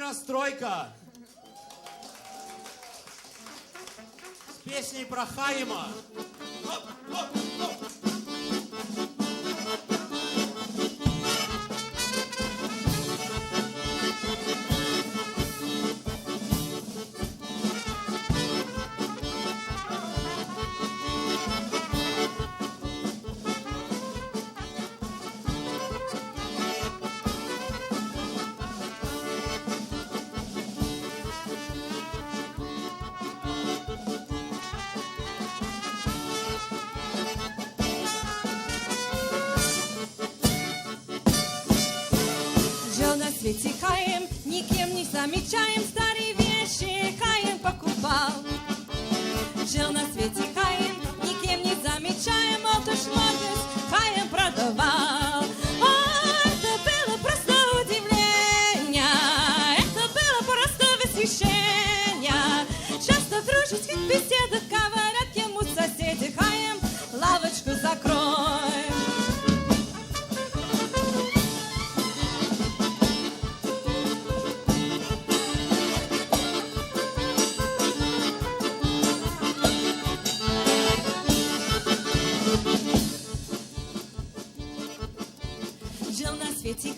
Миростройка с песней про Хаима. Оп, оп, оп. Свете Хаим, никем не замечаем, старые вещи Хаим покупал. Жил на свете Хаим, никем не замечаем, вот уж молодость Хаим продавал. О, это было просто удивление, это было просто восхищение. Часто в дружеских беседах говорят ему соседи: Хаим, лавочку закрой.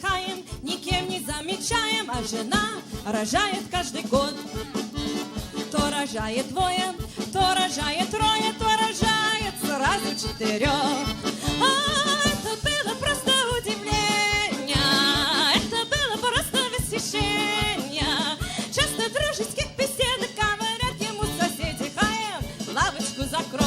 Хаим, никем не замечаем, а жена рожает каждый год. То рожает двое, то рожает трое, то рожает сразу 4. Это было просто удивление, это было просто восхищение. Часто в дружеских беседах говорят ему соседи: Хаим, лавочку закрой.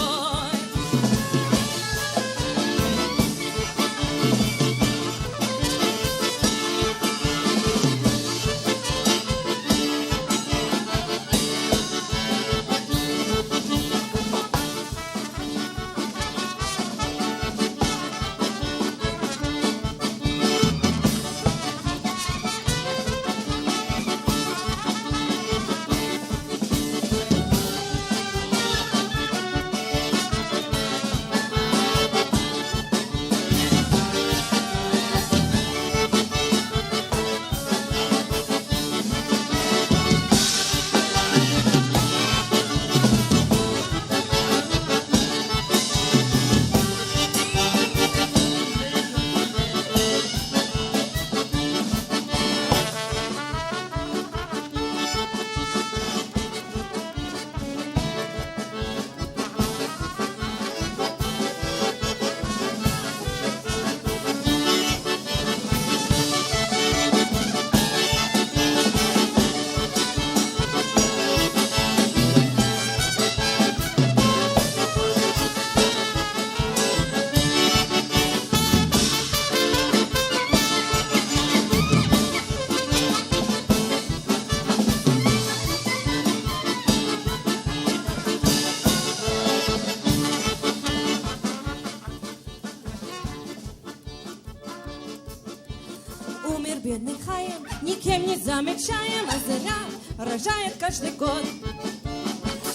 Умер бедный Хаим, никем не замечаем, а зря рожает каждый год.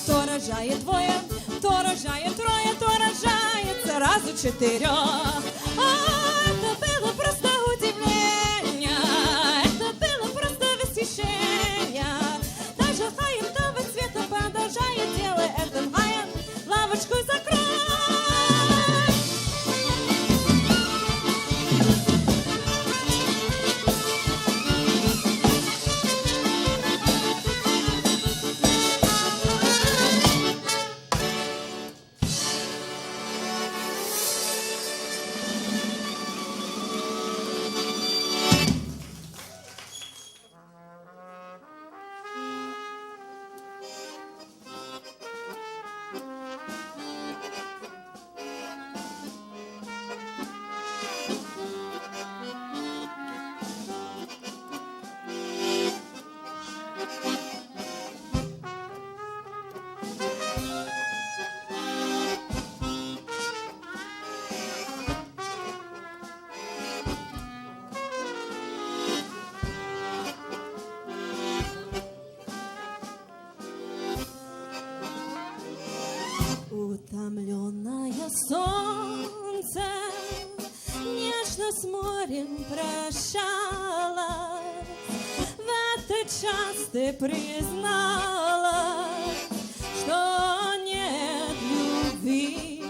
То рожает двое, то рожает трое, то рожает сразу 4. Это было просто удивление, это было просто восхищение. Даже Хаим того цвета продолжает делать это. Хаим, лавочку закрой. Утомленное солнце нежно с морем прощалось. В этот час ты признала, что нет любви.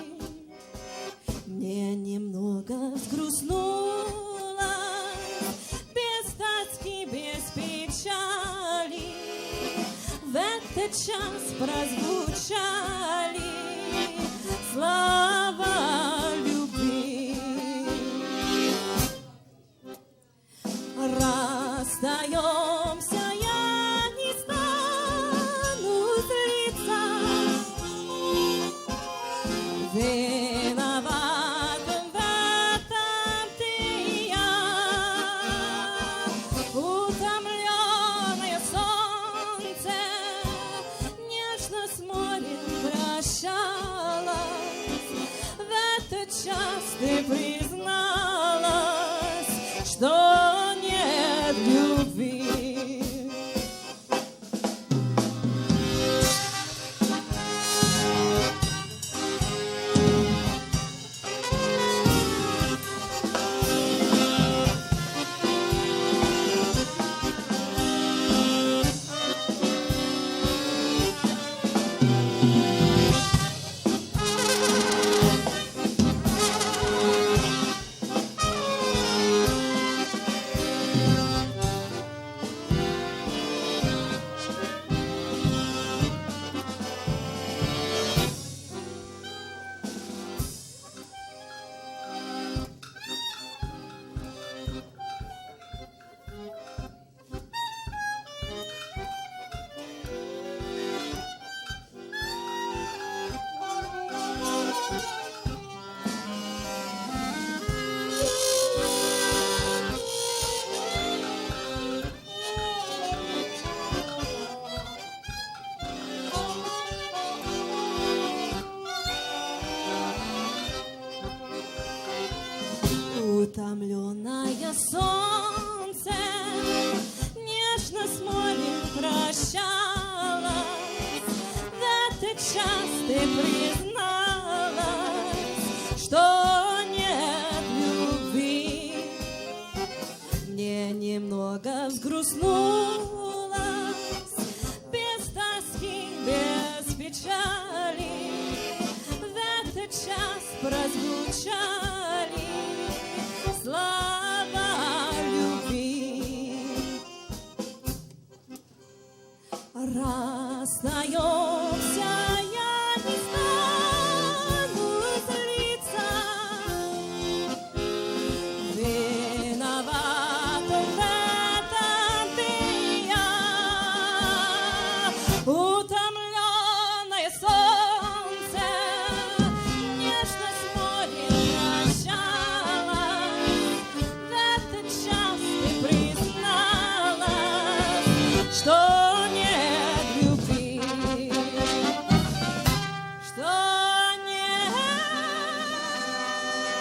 Мне немного взгрустнула, без тоски, без печали. В этот час прозвучали слова любви. Расстаемся, я не стану злиться. Виноватым в этом ты и я. Утомленное солнце нежно с морем прощалось. В этот час ты призналась, что нет любви. Утомленное солнце нежно с морем прощалось. В этот час ты призналась, что нет любви. Мне немного взгрустнулось, без тоски, без печали. В этот час прозвучали слова любви. Расстаемся, я не стану злиться. Виноватым в этом ты и я. Утомленное солнце нежно с морем прощалось. В этот час ты призналась, что нет любви, что нет любви.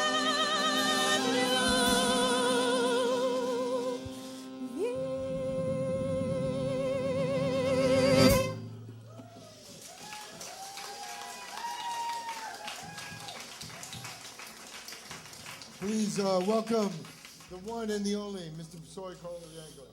Please welcome the one and the only Mr. Soy Corleyango.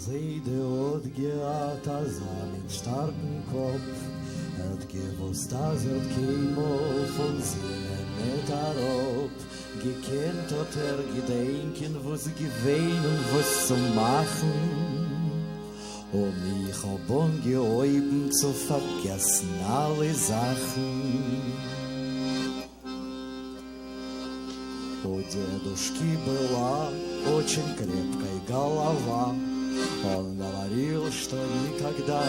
Seide od geat azam in starken Kopf, et gewusst as kämo von Sinnen net arop, gekennt hat gedenken, was gewehen und was zu machen, und ich hab geübt zu vergessen alle Sachen. У дедушки была очень крепкая голова. Он говорил, что никогда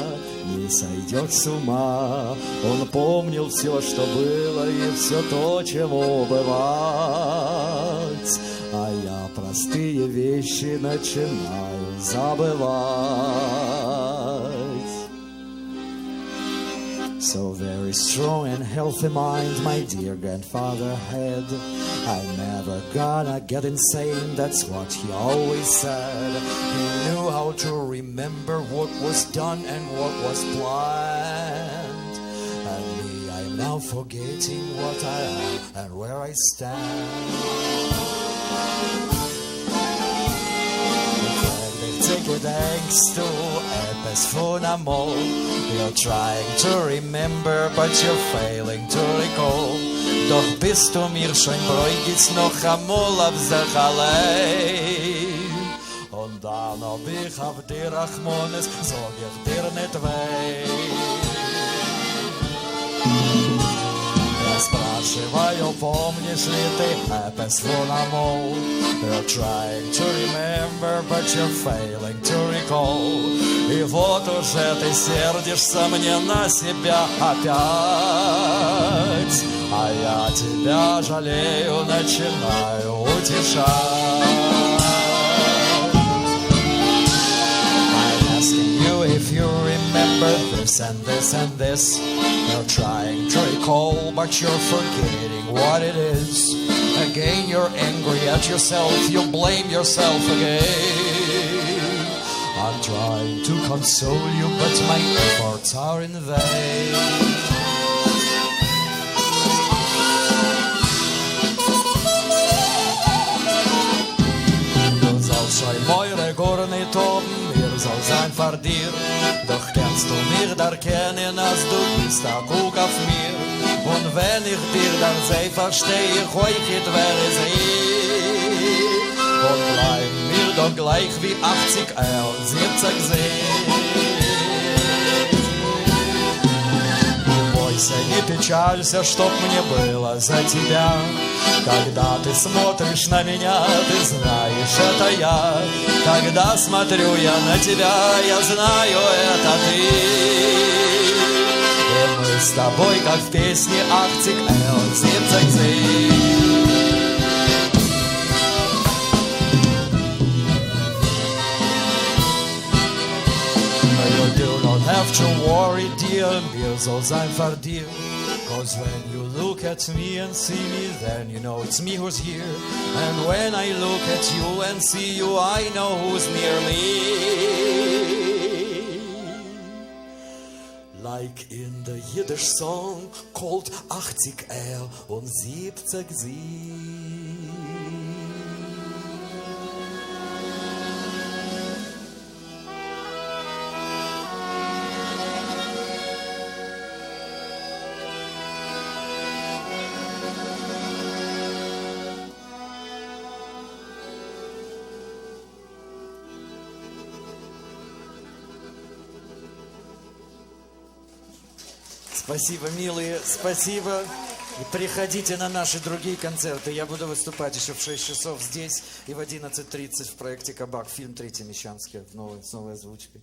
не сойдет с ума. Он помнил все, что было, и все то, чему бывать. А я простые вещи начинаю забывать. So very strong and healthy mind my dear grandfather had. I'm never gonna get insane, that's what he always said. He knew how to remember what was done and what was planned. And me, I'm now forgetting what I am and where I stand. Take thanks to Epes Funamol. You're trying to remember, but you're failing to recall. Doch bist du mir schon bräugit's noch amol auf sich allein. Und dann ob ich auf dir Rachmones, sag ich dir nicht weh. Я спрашиваю, помнишь ли ты Epes Funamol? You're trying to remember, but you're failing to recall. И вот уже ты сердишься мне на себя опять, а я тебя жалею, начинаю утешать. I'm asking you if you remember this and this and this. You're trying to recall, but you're forgetting what it is. Again you're angry at yourself, you blame yourself again. I'm trying to console you, but my efforts are in vain. Du sollst schon meure Gorne toben, mir soll sein vor dir. Doch kannst du mir erkennen, als du bist a Guck auf mir. Und wenn ich dir dann seh, versteh ich euch, wer es ich. Und bleib mir doch gleich wie 80 und 70 sehen. Бойся, не печалься, чтоб мне было за тебя. Когда ты смотришь на меня, ты знаешь, это я. Когда смотрю я на тебя, я знаю, это ты. И мы с тобой, как в песне 80 und 70 sehen. You do not have to worry, dear, mir soll sein vor dir. Cause when you look at me and see me, then you know it's me who's here. And when I look at you and see you, I know who's near me. Like in the Yiddish song called 80 und 70 sie. Спасибо, милые, спасибо. И приходите на наши другие концерты. Я буду выступать еще в 6 часов здесь и в 11:30 в проекте «Кабак». Фильм «Третий Мещанский» с новой озвучкой.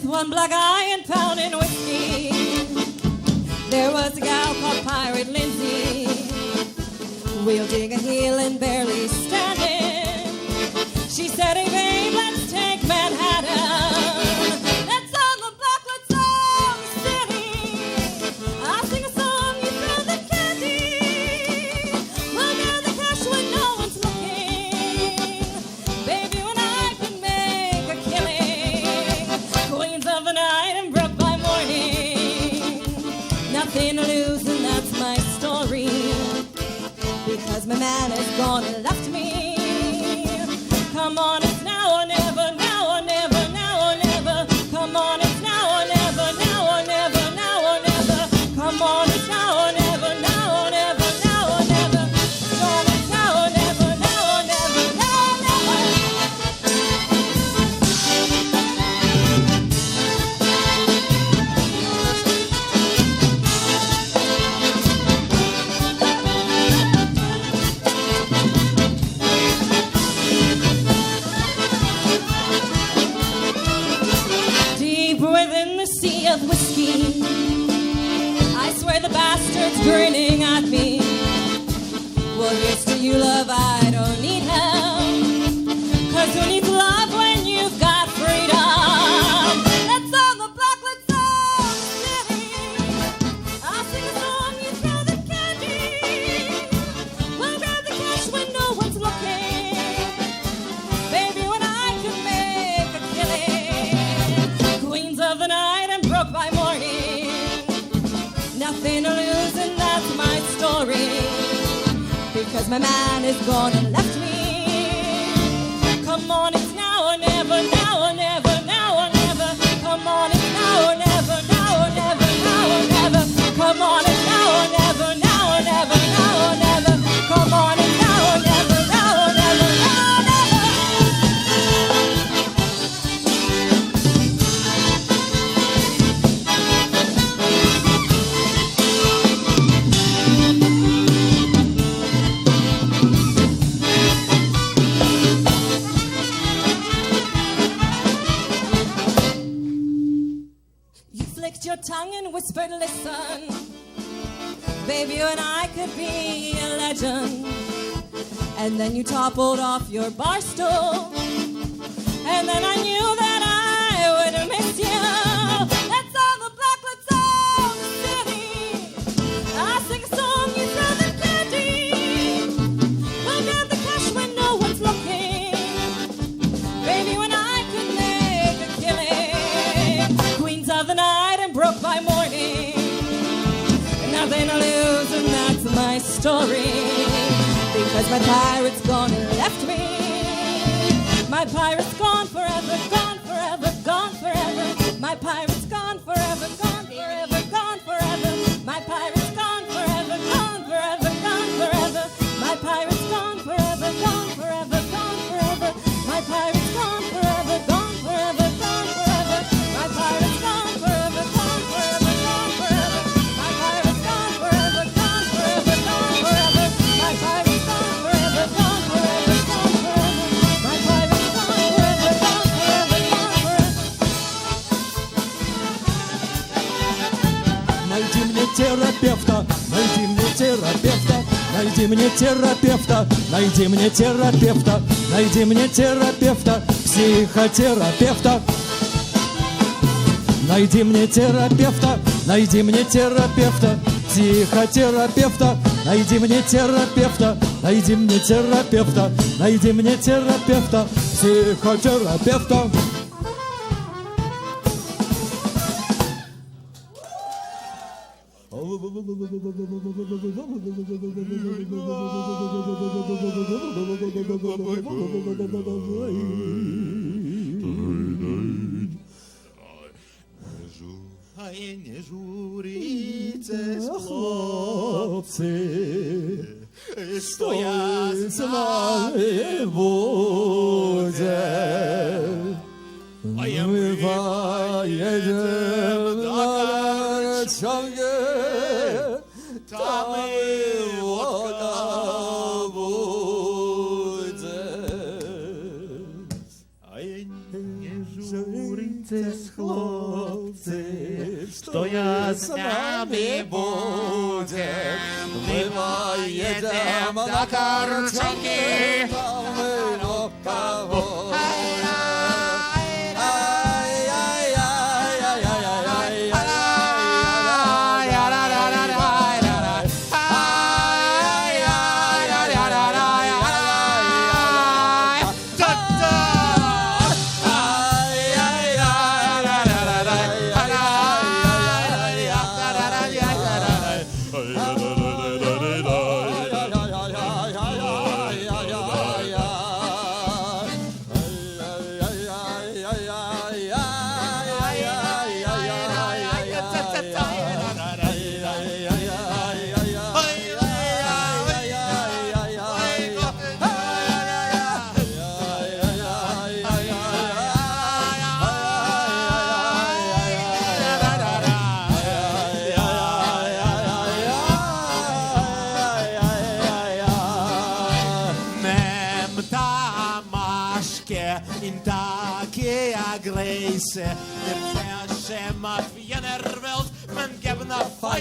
One black eye and pounding whiskey. There was a gal called Pirate Lindsay, wielding a heel and barely standing. She said, hey babe, let's take Manhattan. Let's on the block, let's on the city. I'll sing a song, you throw the candy. We'll get the cash when no one's looking. Baby, you and I can make a killing. Queens of the night and broke by morning. Nothing to lose and that's my story. Because my man is gone and left me. Come on, it's now or never, now or never, now or never. Come on, it's now or never, now or never, now or never. Come on, it's now or never, now or never, now or never. Come on, it's now or never, now or never, now or never. bastards grinning at me. Well, here's to you, love, I don't need help. 'Cause who needs love when you've got freedom? Let's on the block, let's on the city. I'll sing a song, you throw the candy. We'll grab the cash when no one's looking. Baby, when I can make a killing. Queens of the night and broke by morning. Nothing to lose and that's my story. Because my man is gone and left me. Come on, it's now or never, now or never, now or never. Come on, it's now or never, now or never, now or never. Come on, it's now or never, now or never, now or never. Come on, it's now or never, now or never, now or never. Your tongue and whispered, listen. Baby, you and I could be a legend. And then you toppled off your bar stool. And then I knew that I would miss you. Let's on the block, let's on the city. I'll sing a song, you throw the candy. We'll grab the cash when no one's looking. Baby, when I could make a killing. Queens of the night and broke by morning. Nothing to lose and that's my story. Because my pirate's gone and left me. My pirate's gone forever, gone forever, gone forever. My pirate's gone forever, gone forever, gone forever. My pirate's gone forever, gone forever, gone forever. My pirate's gone forever, gone forever, gone forever. My pirate's gone forever, gone forever, gone forever. My pirate's gone forever, gone forever, gone forever. My pirate's gone forever, gone forever, gone forever. My pirate's gone forever, gone forever, gone forever. My pirate's gone forever, gone forever, gone forever. Найди мне терапевта, найди мне терапевта, найди мне терапевта, найди мне терапевта, найди мне терапевта, психотерапевта. Найди мне терапевта, найди мне терапевта, психотерапевта, найди мне терапевта, найди мне терапевта, найди мне терапевта, психотерапевта. А і не журіться, Хлопці, стоять з нами буде. А я Ми поїдем на човні, там і вода буде. А я не журіться, хлопці, стоять з нами буде. Ми поїдем на Корчонки, там і вода буде. Gleise, der Färsche macht wie einer Welt, man geben a Feier.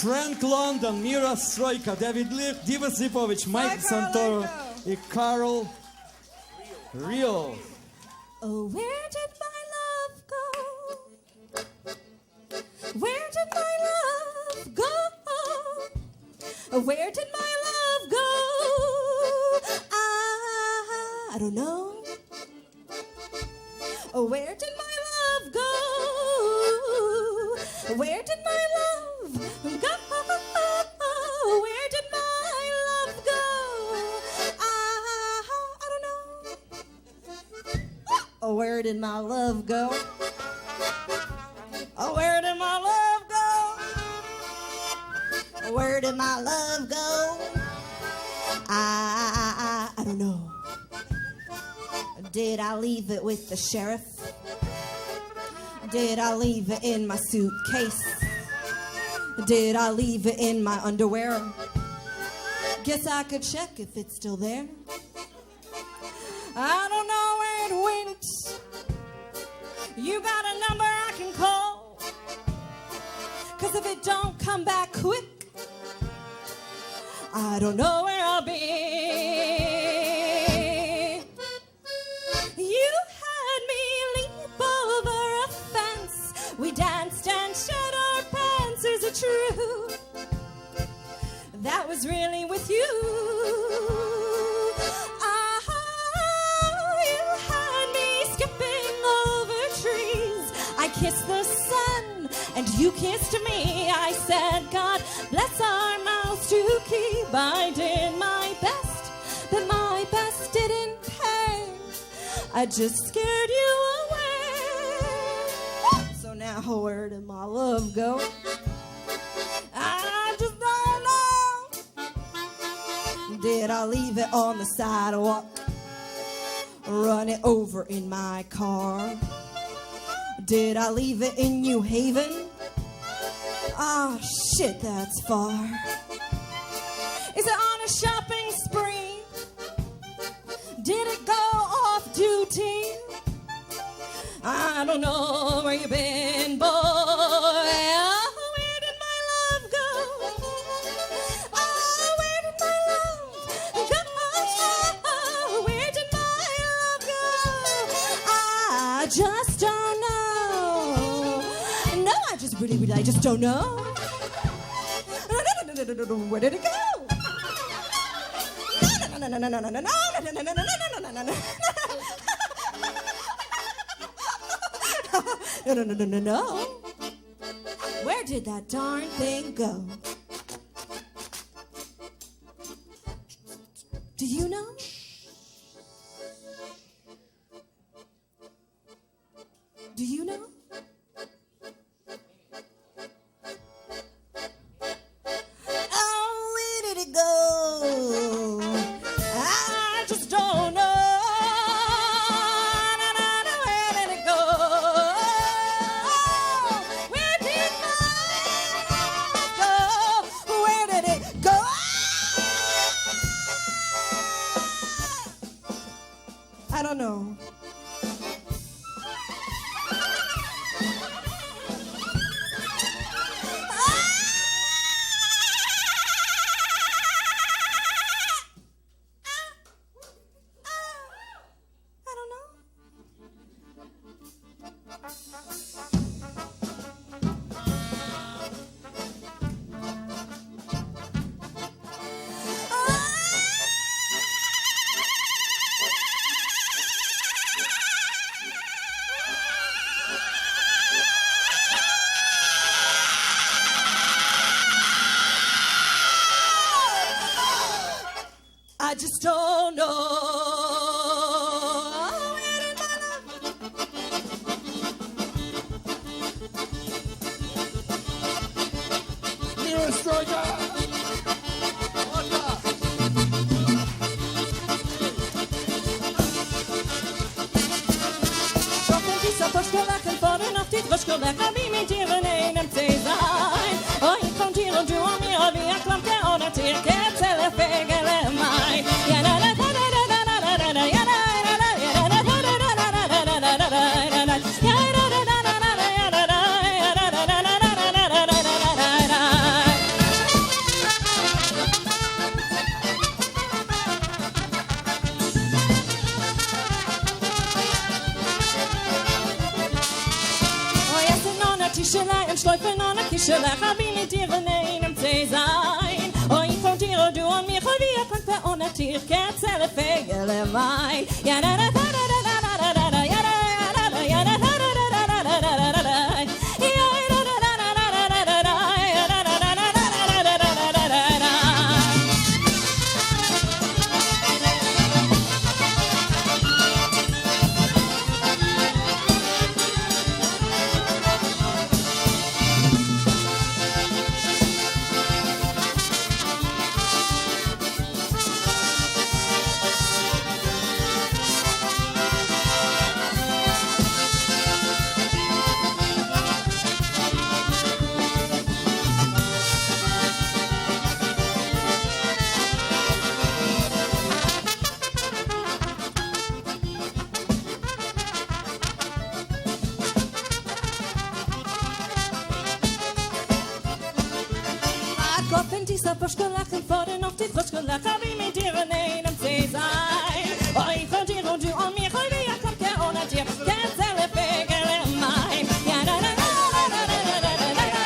Фрэнк Лондон, Мира Стройка, Дэвид Лих, Дива Зипович, Майк Санторо и Карл Рио. Oh, where did my love go? Where did my love go? Where did my love go? I don't know. Where did my love go? Where did my love go? Where did my love go? I don't know. Oh, where did my love go? Oh, where did my love go? Where did my love go? I don't know. Did I leave it with the sheriff? Did I leave it in my suitcase? Did I leave it in my underwear? Guess I could check if it's still there. I don't know where it went. You got a number I can call? 'Cause if it don't come back quick, I don't know where I'll be. You had me leap over a fence. We danced and shed our pants. Is it true? That was really with you. You had me skipping over trees. I kissed the sun and you kissed me. I said, God bless our mouths to keep. I did my best, but my best didn't pay. I just scared you away. So now where did my love go? I just don't know. Did I leave it on the sidewalk? Run it over in my car? Did I leave it in New Haven? Oh shit, that's far. Is it on a shopping spree? Did it go off duty? I don't know where you been, boy. Oh, where did my love go? Oh, where did my love go? Oh, where did my love go? I just don't know. No, I just really, I just don't know. Where did it go? No. No. Where did that darn thing go? Do you know? Do you know? Oh, where did it go? I just don't know. Where did it go? Where did my love go? Where did it go? I don't know. I just don't know. Where did my love? Mira Stroika! Torskeleken voor de nacht, dit torskeleken wie met hier in een zee zijn. Oh, ik kom hier en doe om je wie ik klap de onder te kijken, zelf vegelen mij. Ja, da da da da da da da da, ja da da da da da da da da da da, ja da da da da da, ja da da, ja da da da da da da da da. Tischelei und Schläufen an der Kischelei, hab ich mit dir in einem Zeh sein. Oh, ich von dir und du an mir, wie ihr packt bei ohne Tier, kerzelle Fegele Wein. Ja, da da da da da da da da da, ja da da da ja da da da da da da da da da, ja da da da da da en disse forskelachen for en of dit forskelachen vi med dere nei dem sier seg. Oi, for dyr og du og meg, og vi har kommet til å dyr, kan selge begge meg. Ja, da, da, da, da, da, da, da, da, da, da.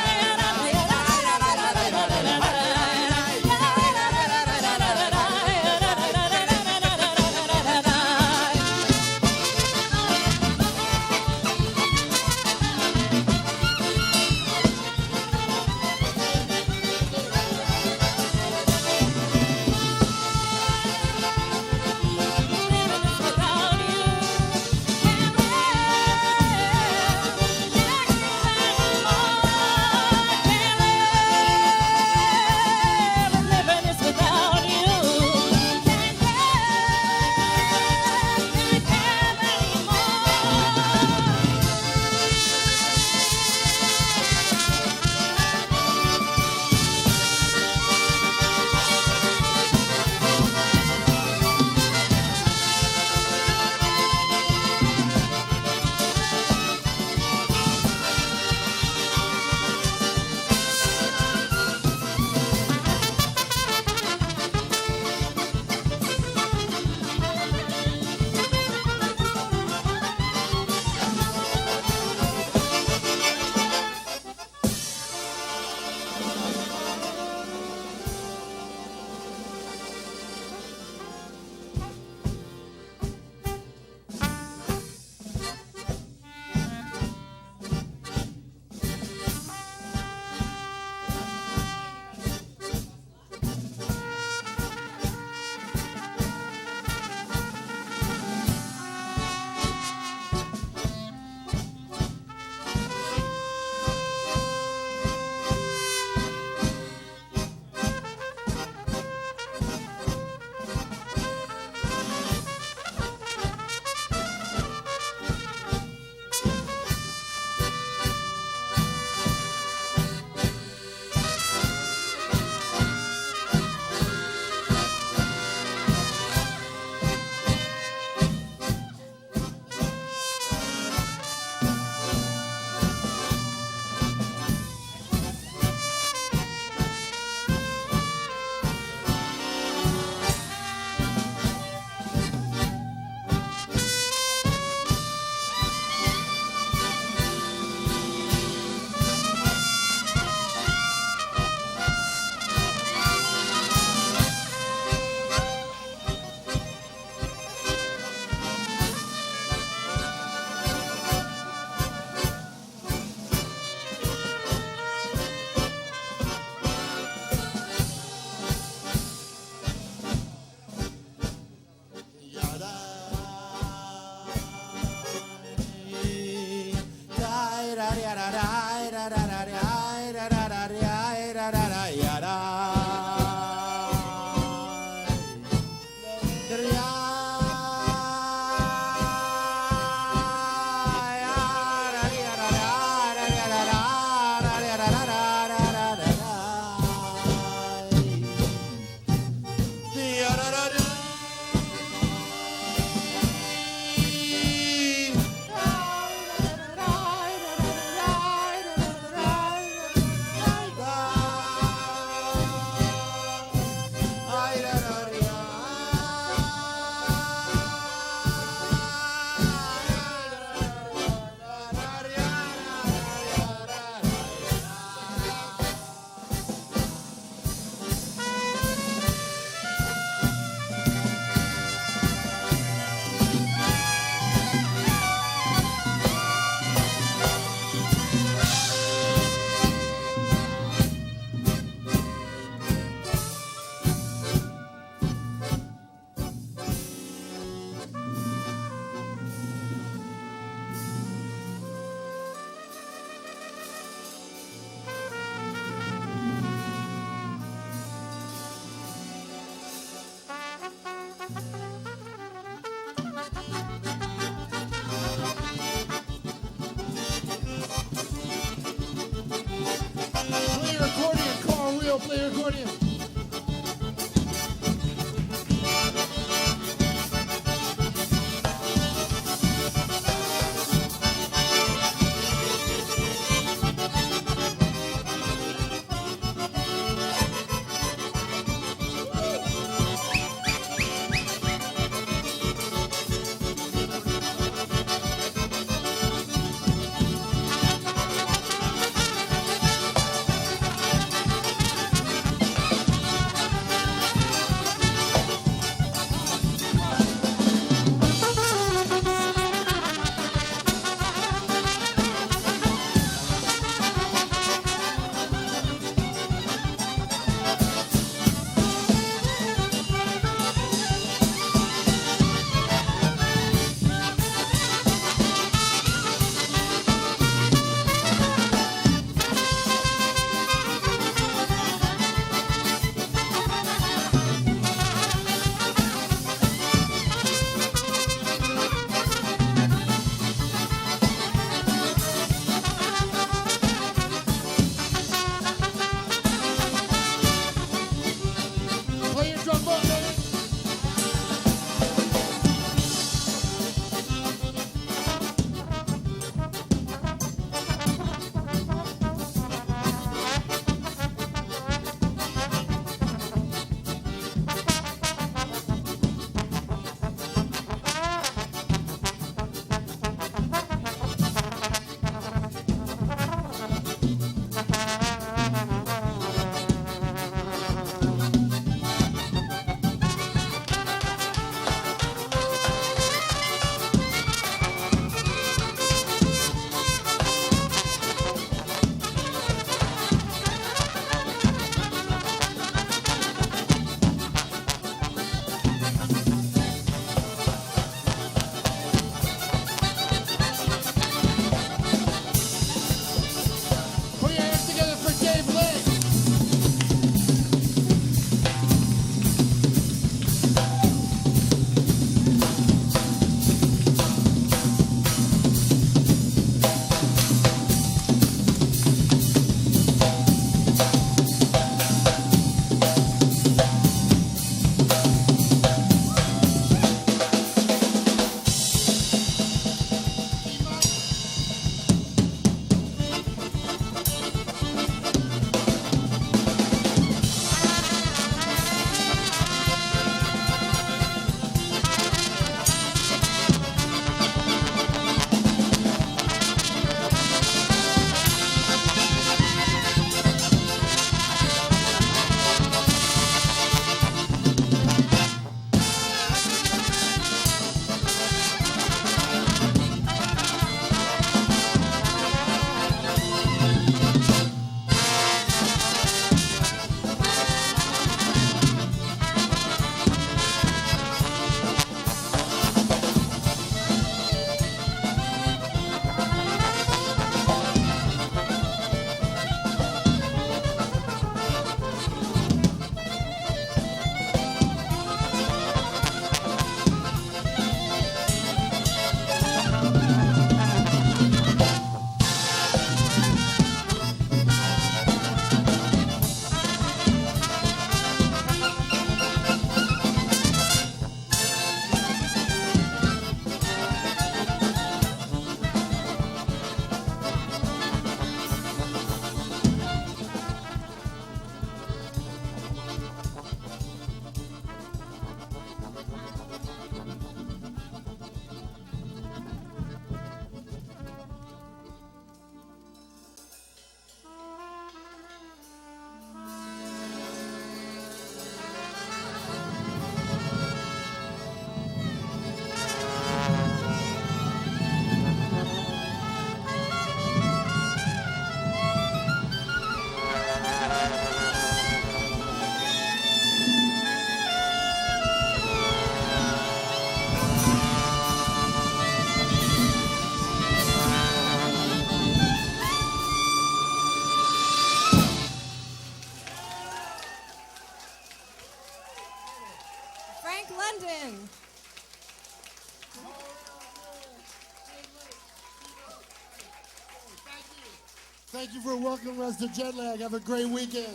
Thank you for welcoming us to Jetlag. Have a great weekend.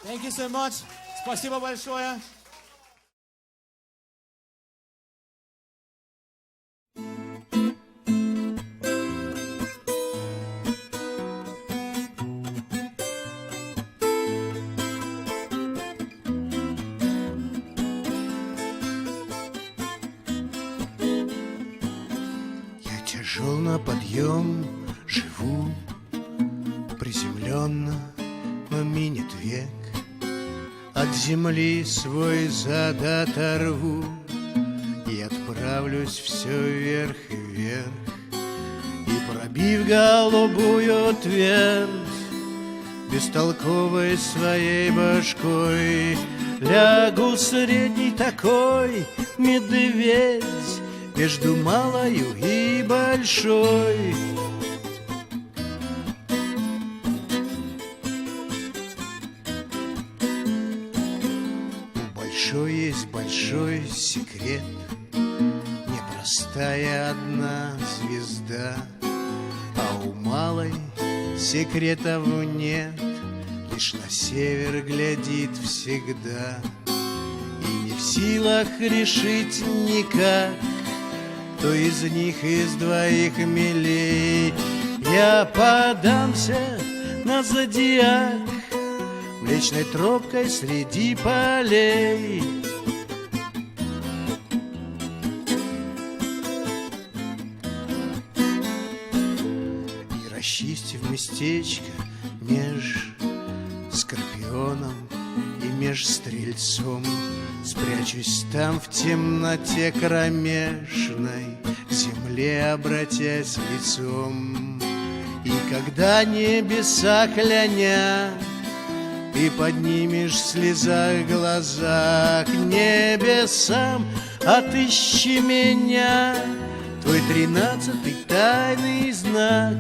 Thank you so much. Спасибо большое. Шел на подъем, живу приземленно, но минет век. От земли свой зад оторву и отправлюсь все вверх и вверх. И пробив голубую твердь бестолковой своей башкой, лягу средний такой медведь между малою и большой. У большой есть большой секрет, непростая одна звезда, а у малой секретов нет, лишь на север глядит всегда. И не в силах решить никак, кто из них из двоих милей. Я подамся на зодиак Млечной тропкой среди полей. И расчистив местечко меж Скорпионом и меж Стрельцом, спрячусь там в темноте кромешной, к земле обратясь лицом. И когда небеса клянят, ты поднимешь в слезах глаза к небесам, отыщи меня, твой 13-й тайный знак.